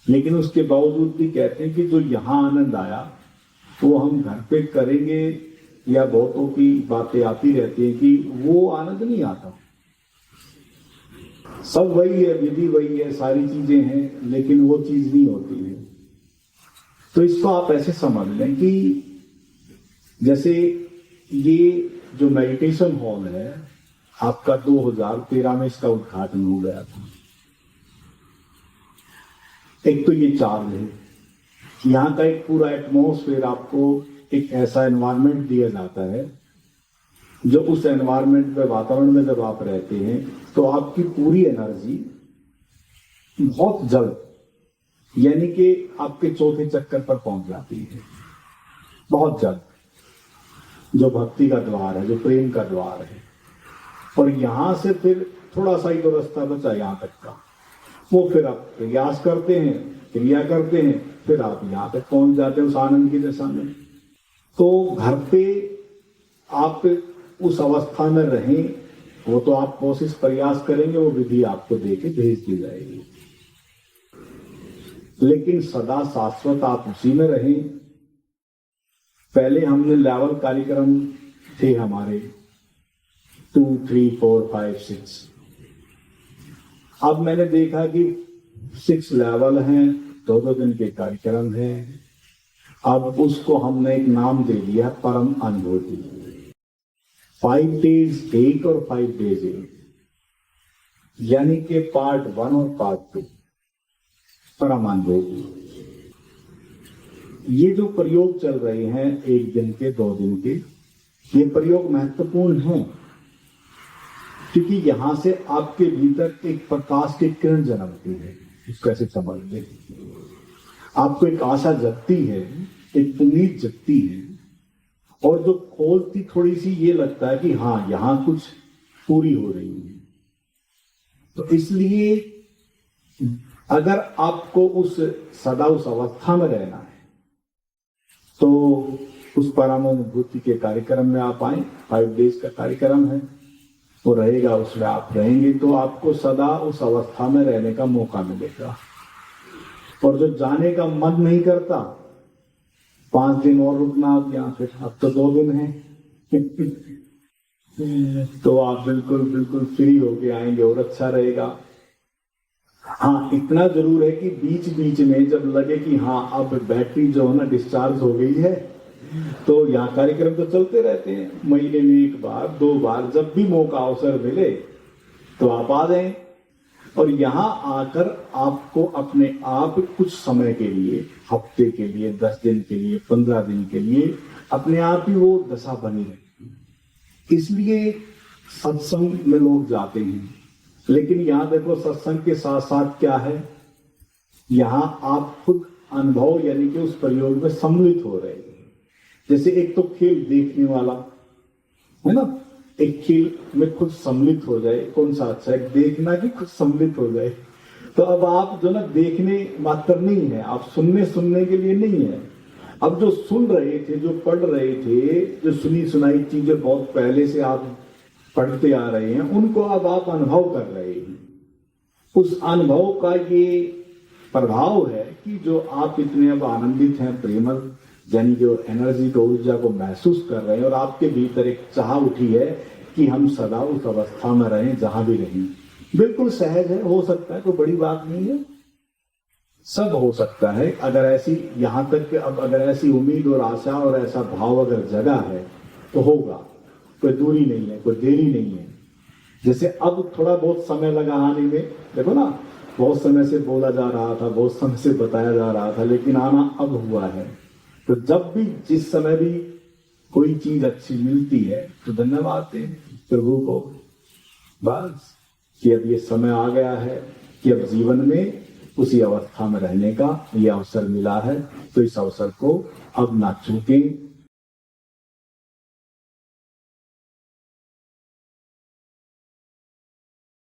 लेकिन उसके बावजूद भी कहते हैं कि जो यहाँ आनंद आया वो हम घर पे करेंगे, या बहुतों की बातें आती रहती है कि वो आनंद नहीं आता। सब वही है, विधि वही है, सारी चीजें हैं, लेकिन वो चीज नहीं होती है। तो इसको आप ऐसे समझ लें कि जैसे ये जो मेडिटेशन हॉल है आपका 2013 में इसका उद्घाटन हो गया था। एक तो ये चार्ज है, यहाँ का एक पूरा एटमॉस्फेयर, आपको एक ऐसा एनवायरनमेंट दिया जाता है जो उस एनवायरनमेंट में, वातावरण में जब आप रहते हैं तो आपकी पूरी एनर्जी बहुत जल्द, यानी कि आपके चौथे चक्कर पर पहुंच जाती है, बहुत जल्द। जो भक्ति का द्वार है, जो प्रेम का द्वार है, और यहां से फिर थोड़ा सा ही तो रास्ता बचा यहां तक का, वो फिर आप प्रयास करते हैं, क्रिया करते हैं, फिर आप यहां तक पहुंच जाते हैं उस आनंद की दशा में। तो घर पे आप उस अवस्था में रहें, वो तो आप कोशिश प्रयास करेंगे, वो विधि आपको देके भेज दी जाएगी, लेकिन सदा शाश्वत आप उसी में रहें। पहले हमने लेवल कार्यक्रम थे हमारे 2, 3, 4, 5, 6। अब मैंने देखा कि 6 लेवल हैं, 2 दिन के कार्यक्रम हैं। अब उसको हमने एक नाम दे दिया, परम अनुभूति। 5 days 8 और 5 days 8, यानी कि पार्ट 1 और पार्ट 2 परम अनुभूति। ये जो प्रयोग चल रहे हैं 1 दिन के, 2 दिन के, ये प्रयोग महत्वपूर्ण हैं, क्योंकि यहां से आपके भीतर एक प्रकाश की किरण जन्मती है। इसको ऐसे समझ लें, आपको एक आशा जगती है, एक उम्मीद जगती है, और जो खोलती थोड़ी सी ये लगता है कि हाँ यहां कुछ पूरी हो रही है। तो इसलिए अगर आपको सदा उस अवस्था में रहना है तो उस परम अनुभूति के कार्यक्रम में आप आए। 5 days का कार्यक्रम है, वो रहेगा, उसमें आप रहेंगे तो आपको सदा उस अवस्था में रहने का मौका मिलेगा। और जो जाने का मन नहीं करता, 5 दिन और रुकना, आप यहाँ फिर अब तो 2 दिन है तो आप बिल्कुल फ्री होके आएंगे और अच्छा रहेगा। हाँ, इतना जरूर है कि बीच बीच में जब लगे कि हाँ अब बैटरी जो है ना डिस्चार्ज हो गई है, तो यहाँ कार्यक्रम तो चलते रहते हैं, महीने में 1 बार 2 बार, जब भी मौका अवसर मिले तो आप आ जाएं। और यहाँ आकर आपको अपने आप कुछ समय के लिए, हफ्ते के लिए, 10 दिन के लिए, 15 दिन के लिए अपने आप ही वो दशा बनी रहती है। इसलिए सत्संग में लोग जाते हैं, लेकिन यहाँ देखो सत्संग के साथ साथ क्या है, यहाँ आप खुद अनुभव यानी कि उस प्रयोग में सम्मिलित हो रहे हैं। जैसे एक तो खेल देखने वाला है ना, एक खेल में खुद सम्मिलित हो जाए, कौन सा अच्छा है, देखना कि खुद सम्मिलित हो जाए। तो अब आप जो ना देखने मात्र नहीं है, आप सुनने के लिए नहीं है। अब जो सुन रहे थे, जो पढ़ रहे थे, जो सुनी सुनाई चीजें बहुत पहले से आप पढ़ते आ रहे हैं, उनको अब आप अनुभव कर रहे हैं। उस अनुभव का ये प्रभाव है कि जो आप इतने अब आनंदित हैं, प्रेमल, यानी जो एनर्जी को, ऊर्जा को महसूस कर रहे हैं, और आपके भीतर एक चाह उठी है कि हम सदा उस अवस्था में रहें जहां भी रहें। बिल्कुल सहज है, हो सकता है, कोई बड़ी बात नहीं है, सब हो सकता है। अगर ऐसी, यहां तक कि अब अगर ऐसी उम्मीद और आशा और ऐसा भाव अगर जगा है तो होगा, कोई दूरी नहीं है, कोई देरी नहीं है। जैसे अब थोड़ा बहुत समय लगा आने में, देखो ना, बहुत समय से बोला जा रहा था, बहुत समय से बताया जा रहा था, लेकिन आना अब हुआ है। तो जब भी, जिस समय भी कोई चीज अच्छी मिलती है तो धन्यवाद दें प्रभु को, बस कि अब ये समय आ गया है कि अब जीवन में उसी अवस्था में रहने का ये अवसर मिला है, तो इस अवसर को अब ना चूकें,